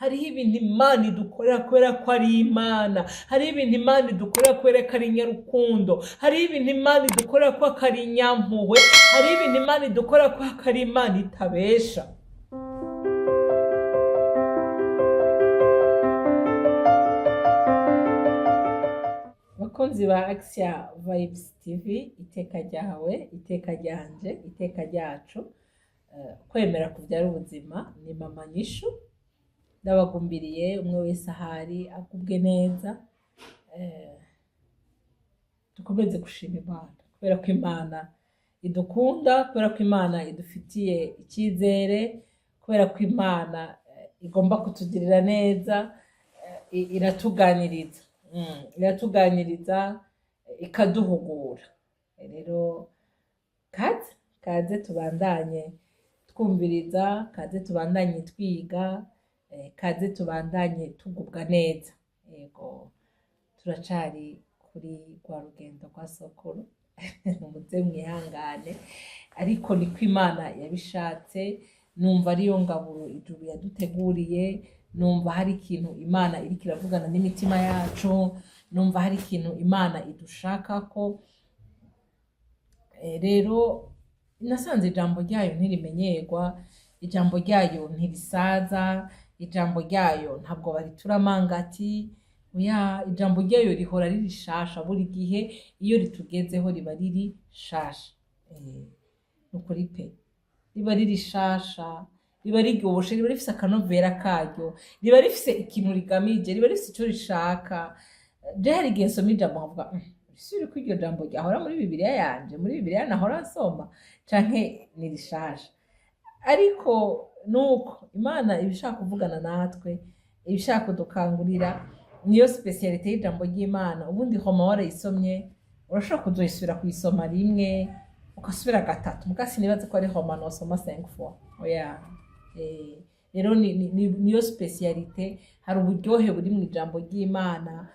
hariho ibintu Imana idukorera kubera ko ari Imana, hariho ibintu Imana idukorera kubera ko ari nyarukundo, hariho ibintu Imana idukorera kubera ko ari nyampuhwe, hariho ibintu Imana idukorera kubera ko ari Imana itabesha. Bakunzi ba Axia Vibes TV, iteka ryawe, iteka ryanje, iteka ryacu, kwemera kubyara ubuzima, ni mama Nyishu. Ndabagumbiriye umwe wese ahari agubwe neza, dukomeze gushima Imana kubera ko Imana idukunda, kubera ko Imana idufitiye icyizere, kubera ko Imana igomba kutugirira neza, iratuganiriza ikaduhugura. Rero kaze tubandanye twumviriza, kaze tubandanye twiga, kaze tubandanye tugubwa neza. Yego, turacari kuri rwa rugendo rwa sokuru muze mwihangane, ariko niko Imana yabishatse. Numva ariyo ngaburo ijuru yaduteguriye, numva hari ikintu Imana iriko iravugana n'imitima yacu, numva hari ikintu Imana idushakako. Rero nasanze ijambo ryayo ntirimenyerwa, ijambo ryayo ntirisaza, ijambo ryayo ntabwo baritura amangati, ijambo ryayo rihora riri shasha buri gihe, iyo ritugezeho riba riri shasha. Nukuri pe, riba riri shasha, riba riryoshe, riba rifise akanovera karyo, riba rifise ikintu rigamije, riba rifise icyo rishaka. Je hari igihe nsoma ijambo nkavuga suri ko iryo jambo ryahora muri Bibiliya yanje, muri Bibiliya nahora nsoma, canke ni rishasha. Ariko nuko Imana ibishaka kuvugana natwe, ibishaka kudukangurira, niyo specialite y'ijambo ry'Imana. Ubundi homa warayisomye, urashobora kuzoyisubira kuyisoma rimwe, ukasubira gatatu, mugasi nibaze ko ari homa nosoma 5 fois. Rero niyo specialite. Hari uburyohe buri mu ijambo ry'Imana,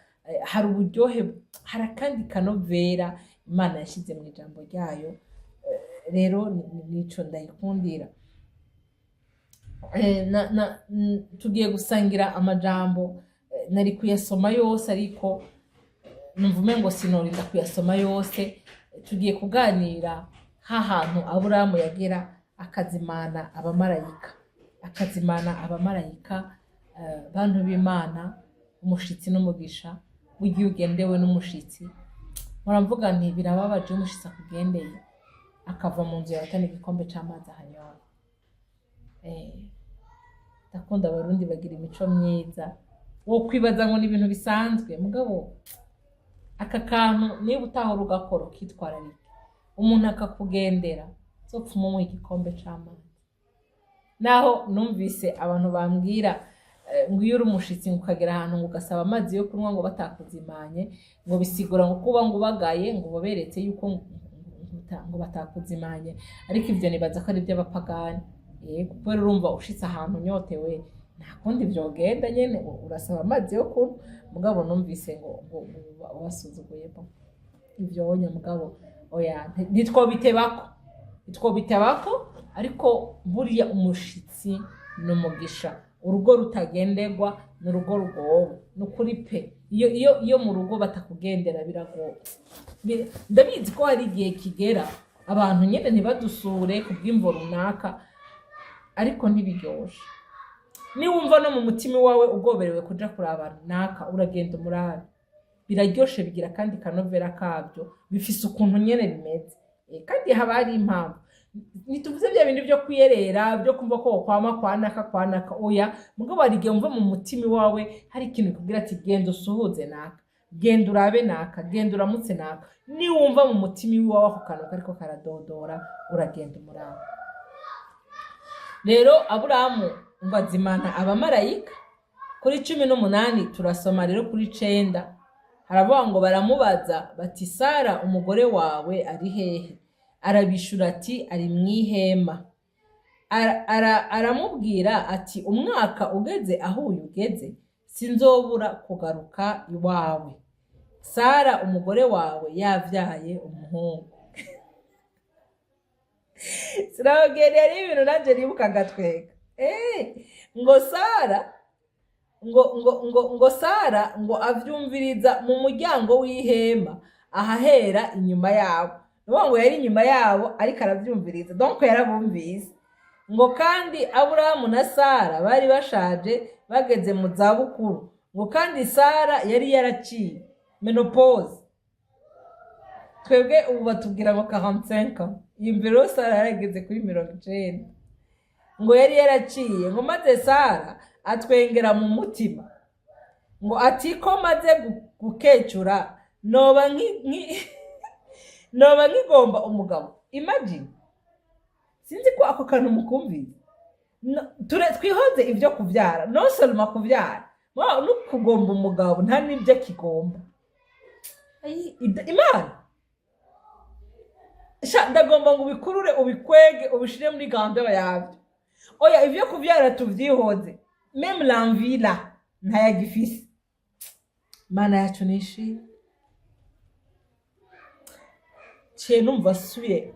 hari uburyohe, hari kandi kanovera Imana yashize mu ijambo ryayo. Rero nico ndayikundira. Tugiye gusangira amajambo, nari kuyasoma yose ariko numva umengo sinorinda kuyasoma yose. Tugiye kuganira hantu Aburahamu yagera akazimana abamarayika, bantu b'Imana, umushitsi n'umugisha. Ugiye ugendewe n'umushitsi, muramvuga nti birababaje umushitsi akugendeye akava mu nzu yatana igikombe c'amazi ahanyora. Ndakunda abarundi bagira imico myiza, wo kwibaza ngo ni ibintu bisanzwe, mugabo aka kantu niba utahora ugakora ukitwararika, umuntu akakugendera zopfuma mu igikombe c'amazi. Naho numvise abantu bambwira ngo iyo uri umushitsi ukagera ahantu ngo ugasaba amazi yo kunywa ngo batakuzimanye, ngo bisigura ngo kuba ngo ubagaye ngo boberetse yuko ngo batakuzimanye. Ariko ivyo nibaza ko ari iby'abapagani. Kuko urumva ushitse ahantu unyotewe, nta kundi vyogenda nyene, urasaba amazi yo kunywa. Mugabo numvise ngo wasuzuguye ivyo wonya, mugabo oya, nitwobitebako. Ariko buriya umushitsi n'umugisha. Urugo rutagenderwa n'urugo rugowe. Nukuri pe, iyo mu rugo batakugendera biragoye. Ndabizi ko hari igihe kigera abantu nyene ntibadusure kubw'imvo runaka, ariko ntibiryoshe. Niwumva no mu mutima wawe ugoberewe kuja kuraba runaka, uragenda umurabe. Biraryoshe, bigira kandi kanovera kabyo, bifise ukuntu nyene bimeze. Kandi haba hari impamvu. Nituvuze bya bintu byo kwiyerera, byo kumva ko kwama kwanaka, oya. Mugabo hari igihe umva mu mutima wawe hari ikintu kugira ati genda usuhuze naka, genda urabe naka, genda uramutse naka. Niwumva mu mutima wawe ako kantu kariko karadodora, uragenda umurabe. Rero Aburahamu ngo azimana abamarayika. Kuri 18 turasoma rero kuri 9 haravuga ngo baramubaza bati Sara umugore wawe ari hehe? Arabishura ati ari mwihema. Aramubwira ati umwaka ugeze aho ugeze sinzobura kugaruka iwawe. Sara umugore wawe yavyaye umuhungu. Siragerera ibintu nanje ribuka gatwega. Ngo Sara ngo Sara ngo avyumviriza mu muryango w'ihema ahahera inyuma yabo. Nuvuga ngo yari inyuma yabo ariko aravyumviriza, donc yarabumvise. Ngo kandi Aburahamu na Sara bari bashaje bageze mu zabukuru, ngo kandi Sara yari yaraciye menopause. Twebwe ubu batubwira ngo 45 ans, imbere Sara yarageze kuri 90. Ngo yari yaraciye, ngo maze Sara atwengera mu mutima ngo ati ko maze gukecura noba nkigomba umugabo. Imagine, sinzi ko ako kantu mukumvise. Twihoze ibyo kuvyara, no seulement kuvyara, no kugomba umugabo nta nibyo kigomba. Imana ndagomba ngo ubikurure ubikwege ubishire muri gahunda yabyo. Oya, ibyo kuvyara tuvyihoze, même l'envie là ntayagifise. Mana yacu nishi cye numva suye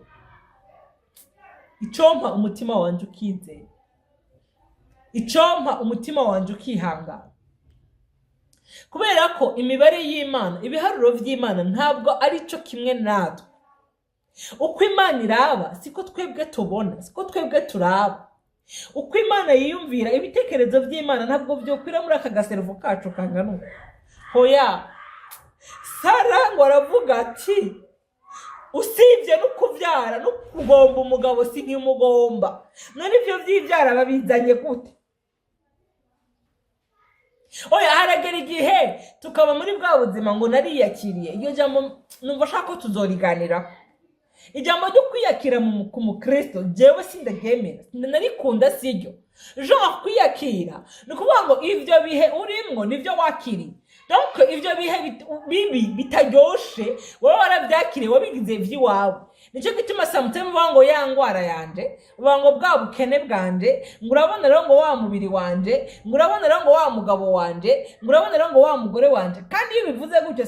icompa umutima wanje ukizera, icompa umutima wanje ukihangana, kubera ko imibare y'Imana, ibiharuro vy'Imana ntabwo ari cyo kimwe natwe. Uko Imana iraba siko twebwe tubona, siko twebwe turaba. Uko Imana yiyumvira, ibitekerezo by'Imana ntabwo byokwira muri aka gaservo kacu kangana. Hoya, Sara ngo aravuga ati usibye no kuvyara no kugomba umugabo sinkimugomba. None ivyo vyivyara babizanye gute? Oya, haragera igihe tukaba muri bwa buzima ngo nariyakiriye. Iyo jambo numva shaka ko tuzoriganira. Ijambo ryo kwiyakira ku mukristo jewe sindagemera, narikunda siryo. Genre kwiyakira ni kuvuga ngo ivyo bihe urimwo nivyo wakiriye. Donc ivyo bihe bibi bitaryoshe wowe waravyakiriye, wabigize ivy'iwawe. Nico gituma sometimes uvuga ngo ya ngwara yanje, uvuga ngo bwa bukene bwanje, ngo urabona rero ngo wa mubiri wanje, ngo urabona rero ngo wa mugabo wanje, ngo urabona rero ngo wa mugore wanje. Kandi iyo bivuze gutyo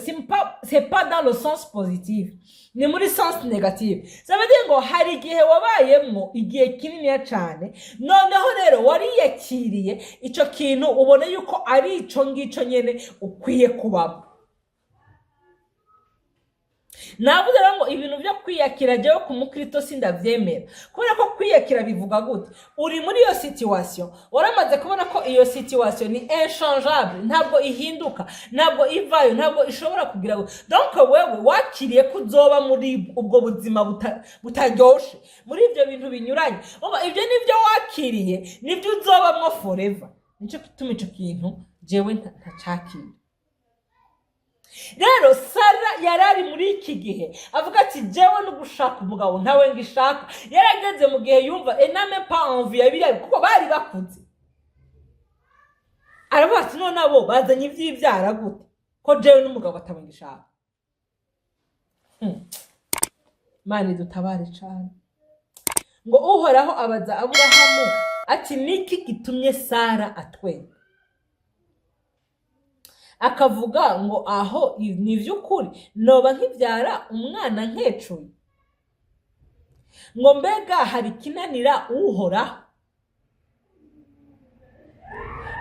c'est pas dans le sens positif, ni muri sens négatif. Ça veut dire ngo hari igihe wabayemwo igihe kinini cyane, noneho rero wariyakiriye ico kintu ubona yuko ari ico ngico nyene ukwiye kubamo. Navuze rero ngo ibintu byo kwiyakira jewe ku mukristo sindavyemera, kubera ko kwiyakira bivuga gute? Uri muri iyo situation, waramaze kubona ko iyo situation ni inchangeable, ntabwo ihinduka, ntabwo ivayo, ntabwo ishobora kugira. Donc wewe wakiriye ko uzoba muri ubwo buzima butaryoshe, muri ivyo bintu binyuranye. Ivyo nivyo wakiriye, nivyo uzobamwo forever. Nico gituma ico kintu jewe ntacakira. Rero Sara yarari muri iki gihe avuga ati jewe no gushaka umugabo ntawe ngishaka. Yarageze mu gihe yumva ename pas envie yabiriya kuko bari bakuze. Aravuga ati none abo bazanye ivyivyara gute ko jewe n'umugabo atawe ngishaka. Mani dutabare cyane. Ngo uhoraho abaza Aburahamu ati niki gitumye Sara atwenga? Akavuga ngo aho ni vy'ukuri noba nkivyara umwana nkecuye. Ngo mbega hari kinanira uhoraho?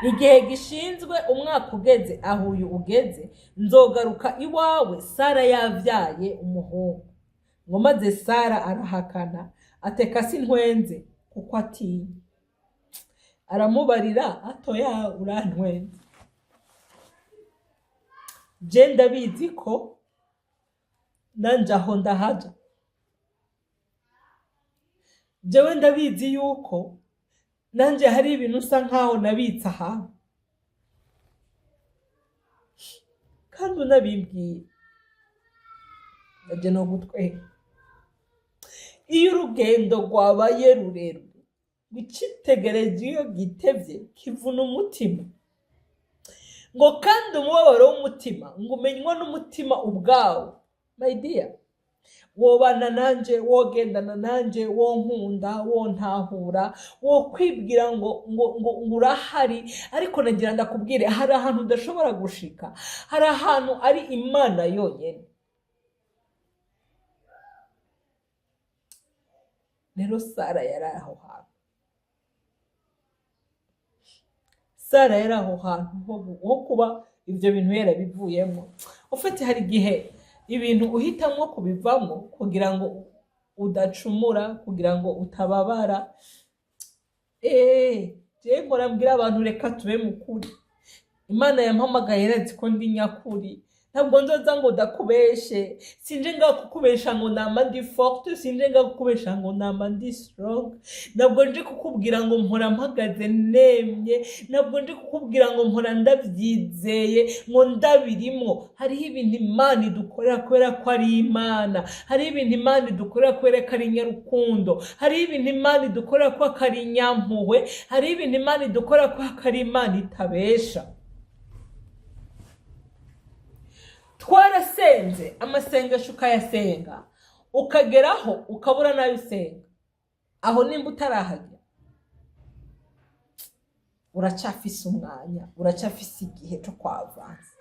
Igihe gishinzwe umwaka ugeze aho uyu ugeze, nzogaruka iwawe Sara yavyaye umuhungu. Ngo maze Sara arahakana ateka sintwenze kuko atinya. Aramubarira atoya urantwenze. Je ndabizi ko nanje aho ndahaja. Jewe ndabizi yuko nanje hari ibintu usa nkaho nabitsa ahantu, kandi unabimbwiye ndaje no gutwega. Iyo urugendo rwabaye rurerure, wicitegereje iyo gitevye kivuna umutima. Ngo kandi umubabaro w'umutima ngo umenywa n'umutima ubwawo. My dear, wobana nanje, wogendana nanje, wonkunda, wontahura, wokwibwira ngo urahari. Ariko nagira ndakubwire, hari ahantu udashobora gushika, hari ahantu ari Imana yonyene. Rero Sara yari aho hantu. Sara yari aho hantu ho kuba ibyo bintu yarabivuyemo. Ufite hari igihe ibintu uhitamwo kubivamo kugira ngo udacumura, kugira ngo utababara. Je mbwira abantu reka tube mukuri. Imana yampamagaye irazi ko ndi nyakuri. Ntabwo nzoza ngo ndakubeshe. Sinje nga kukubesha ngo nama ndi forte, sinje nga kukubesha ngo nama ndi strong. Ntabwo nje kukubwira ngo mpora mpagaze nemye, ntabwo nje kukubwira ngo mpora ndabyizeye, ngo ndabirimo. Hariho ibintu Imana idukorera kubera ko ari Imana. Hariho ibintu Imana idukorera kubera ko ari nyarukundo. Hariho ibintu Imana idukorera ko ari nyampuhwe. Hariho ibintu Imana idukorera ko ari Imana itabesha. Twarasenze amasengesho ukayasenga, ukageraho ukabura nayo usenga. Aho nimba utarahajya, uracafise umwanya, uracafise igihe cyo kwavanza.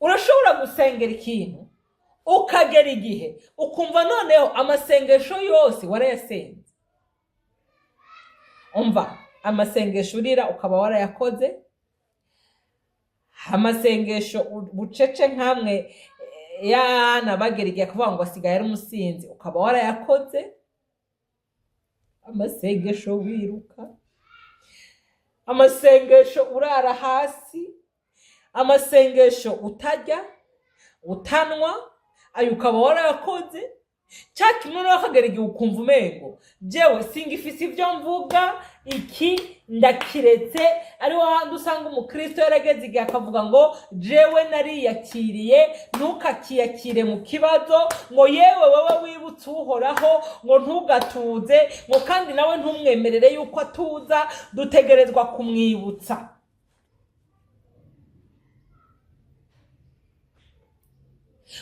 Urashobora gusengera ikintu ukagera igihe ukumva noneho amasengesho yose warayasenze. Umva, amasengesho urira ukaba warayakoze, amasengesho bucece nkamwe yana bagera igihe kuvuga ngo asigaye ari umusinzi ukaba warayakoze, amasengesho wiruka, amasengesho urara hasi, amasengesho utajya utanwa, ayo ukaba warayakoze. Cyaki none wakagera igihe ukumva umengo jewe singifise ibyo mvuga, iki ndakiretse. Ari wahandi usanga umukristo yarageze igihe akavuga ngo jewe nariyakiriye, ntukakiyakire mu kibazo, ngo yewe wowe wibutse uhoraho, ngo ntugatuze, ngo kandi nawe ntumwemerere yuko atuza, dutegerezwa kumwibutsa.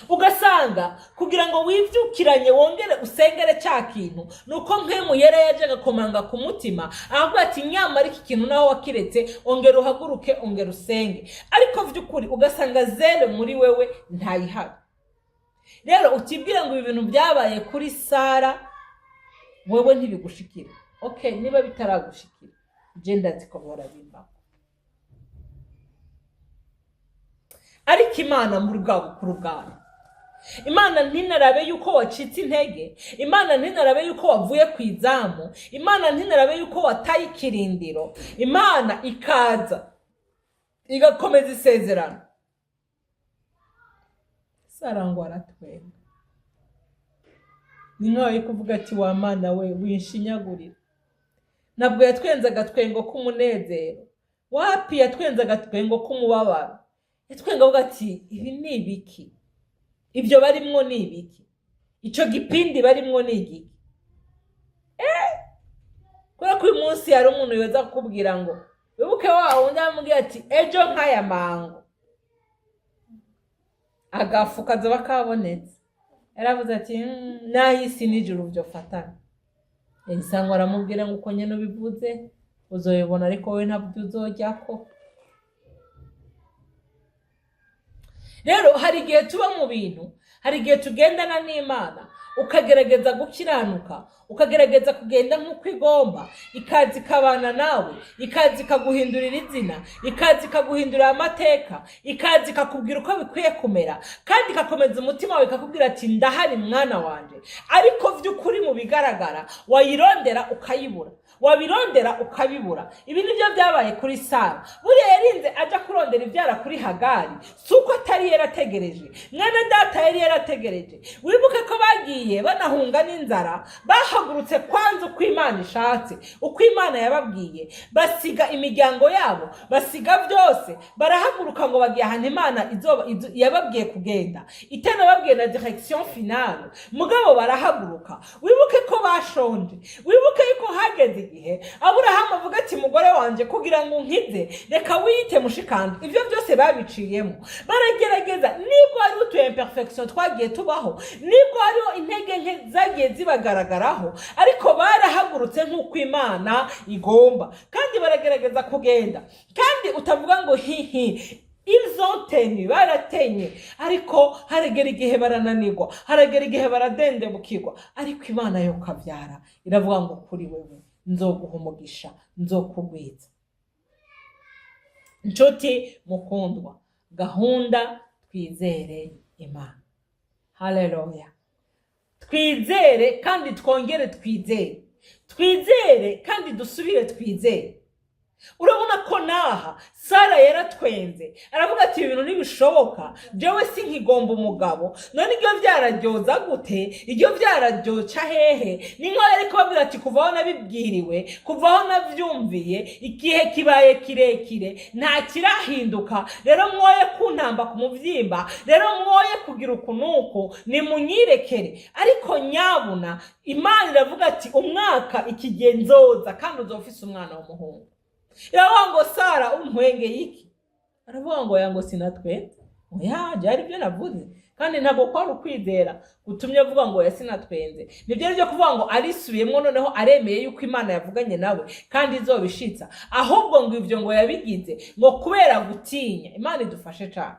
Ugasanga kugira ngo wivyukiranye wongere usengere cya kintu nuko mpemu yera yaje gakomanga ku mutima ahubwo ati nyamara iki kintu naho wakiretse ongera uhaguruke ongera usenge. Ariko vyukuri ugasanga zere muri wewe ntayihari. Rero utibwira ngo ibintu byabaye kuri Sara wewe ntibigushikira. Okay, niba bitaragushikira je ndazi ko borabimba. Ariko Imana muri bwabo kurugana, Imana ntinarabe yuko wacitse intege, Imana ntinarabe yuko wavuye kwizamu, Imana ntinarabe yuko wataye ikirindiro. Imana ikaza igakomeza isezerano. Sara ngo aratwenga, ni nkaho kuvuga ati wa Mana we winshinyagurira. Ntabwo yatwenza agatwengo k'umunezero, wapi yatwenza agatwengo k'umubabaro. Yatwenga avuga ati ibi ni ibiki, ibyo barimwo ni ibiki, ico gipindi barimwo ni igiki. Kubera ko uyu munsi hari umuntu yoza kukubwira ngo wibuke wawe undi amubwira ati ejo nk'aya mango agafu kazoba kabonetse. Yaravuze ati nahisi n'ijuru byo fatana. Isangwa aramubwira ngo uko nyene ubivuze uzoyibona ariko we ntabwo uzojyako. Rero hari igihe tuba mu bintu, hari igihe tugendana n'Imana ukagerageza gukiranuka, ukagerageza kugenda nk'uko igomba, ikazi kabana nawe, ikazi kaguhindurira izina, ikazi kaguhindurira amateka, ikazi kakubwira uko bikwiye kumera, kandi kakomeza umutima wawe kakubwira ati ndahari mwana wanje. Ariko vy'ukuri mu bigaragara wayirondera ukayibura, wabirondera ukabibura. Ibi nibyo byabaye kuri Sara. Buriya yarinze aja kurondera ibyara kuri Hagari, suko atari yarategereje, mwene data yari yarategereje. Wibuke ko bagiye banahunga n'inzara, bahagurutse kwanza uko Imana ishatse, uko Imana yababwiye, basiga imiryango yabo, basiga byose, barahaguruka ngo bagiye ahantu Imana yababwiye kugenda, itana babwiye na direction finale. Mugabo barahaguruka. Wibuke ko bashonje, wibuke yuko hageze igihe Aburahamu avuga ati mugore wanje kugira ngo unkize reka wiyite mushikandi. Ibyo byose babiciyemo, baragerageza. Nibwo ari utu imperfection twagiye tubaho, nibwo ari intege nke zagiye zibagaragaraho, ariko barahagurutse nk'uko Imana igomba, kandi baragerageza kugenda. Kandi utavuga ngo hihi ilzoteni baratenye, ariko haragera igihe barananirwa, haragera igihe baradendebukirwa. Ariko Imana yo kavyara iravuga ngo kuri wewe nzoguha umugisha, nzokugwiza. Inshuti mukundwa, gahunda twizere Imana. Haleluya. Twizere kandi twongere twizere. Twizere kandi dusubire twizere. Urabona ko naha Sara yaratwenze, aravuga ati ibintu ntibishoboka, jewe sinkigomba umugabo. None iryo vyararyoza gute? Iryo vyararyoca hehe? Ninko ariko babwira ati kuvaho nabibwiriwe, kuvaho navyumviye, igihe kibaye kirekire nta kirahinduka. Rero mwoye kuntamba ku muvyimba, rero mwoye kugira ukunuko, nimunyirekere. Ariko nyabuna Imana iravuga ati umwaka ikigihe nzoza kandi uzofise umwana w'umuhungu. Iravuga ngo Sara untwenge iki? Aravuga ngo yango sinatwenze. Oya, byari byo navuze. Kandi ntabwo kwari ukwizera gutumye avuga ngo yasinatwenze. Nibyo ryo kuvuga ngo arisubiyemo noneho aremeye yuko Imana yavuganye nawe kandi izobishitsa. Ahubwo ngo ivyo ngo yabigize ngo kubera gutinya. Imana idufashe cyane.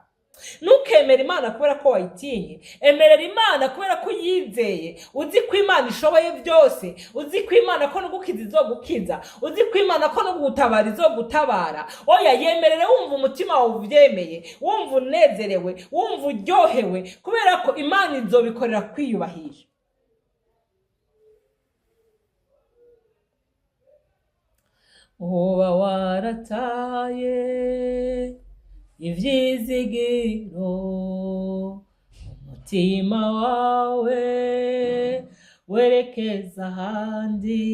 Ntukemere Imana kubera ko wayitinye, emerera Imana kubera ko yizeye. Uzi ko Imana ishoboye byose, uzi ko Imana ko nugukiza izogukiza, uzi ko Imana ko nugutabara izogutabara. Oya, yemerere wumva umutima wawe uvyemeye, wumva unezerewe, wumva uryohewe, kubera ko Imana izobikorera kwiyubahisha. Uba warataye ivyizigiro, umutima wawe werekeza ahandi.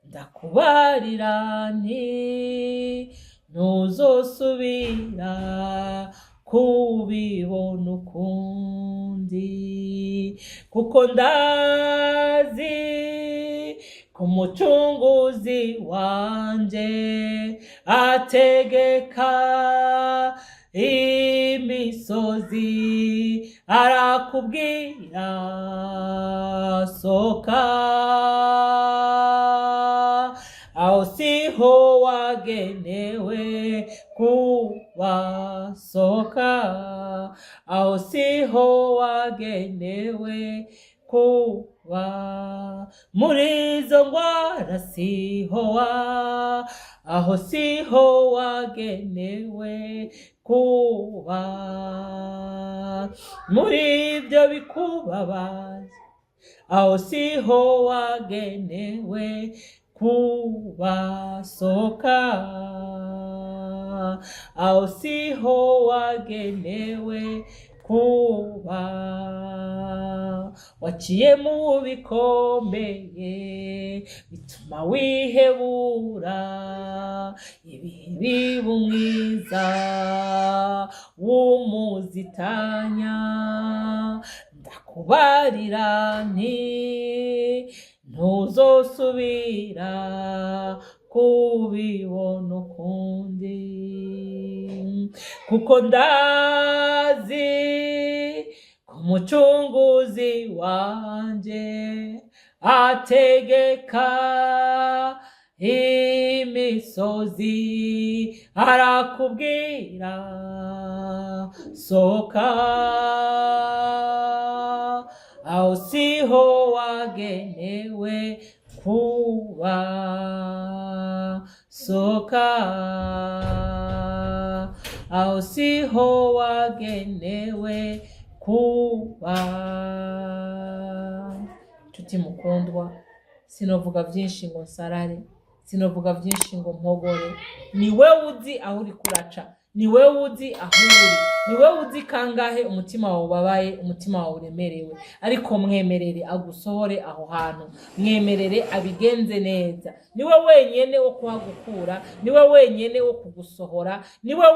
Ndakubarira nti ntuzosubira kubibona ukundi, kuko ndazi ko umucunguzi wanje ategeka imisozi, arakubwira soka, aho siho wagenewe kuba. Soka, aho siho wagenewe kuba. Muri izo ngwara siho aho siho wagenewe kuba. Muri ibyo bikubabaza aho siho wagenewe kuba. Soka, aho siho wagenewe kuba. Waciye mu bikomeye bituma wihebura, ibihe biba umwiza w'umuzitanya. Ndakubarira nti ntuzosubira kubibona ukundi, kuko ndazi ko umucunguzi wanje ategeka imisozi, arakubwira soka, aho siho wagenewe kuba. Soka, aho siho wagenewe kuba. Nshuti mukundwa, sinovuga byinshi ngo nsarare, sinovuga byinshi ngo mpogore. Ni wewe uzi aho uri kuraca, ni wewe uzi aho uri, ni wewe uzi kangahe umutima wawe ubabaye, umutima wawe uremerewe. Ariko mwemerere agusohore aho hantu, mwemerere abigenze neza. Ni we wenyene wo kuhagukura, ni we wenyene wo kugusohora, ni we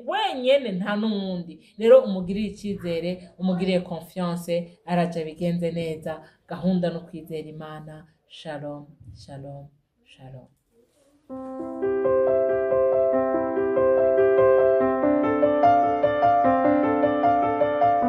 wenyene nta n'umundi. Rero umugirire icyizere, umugirire confiance, araja bigenze neza. Gahunda no kwizera Imana. Shalom, shalom, shalom.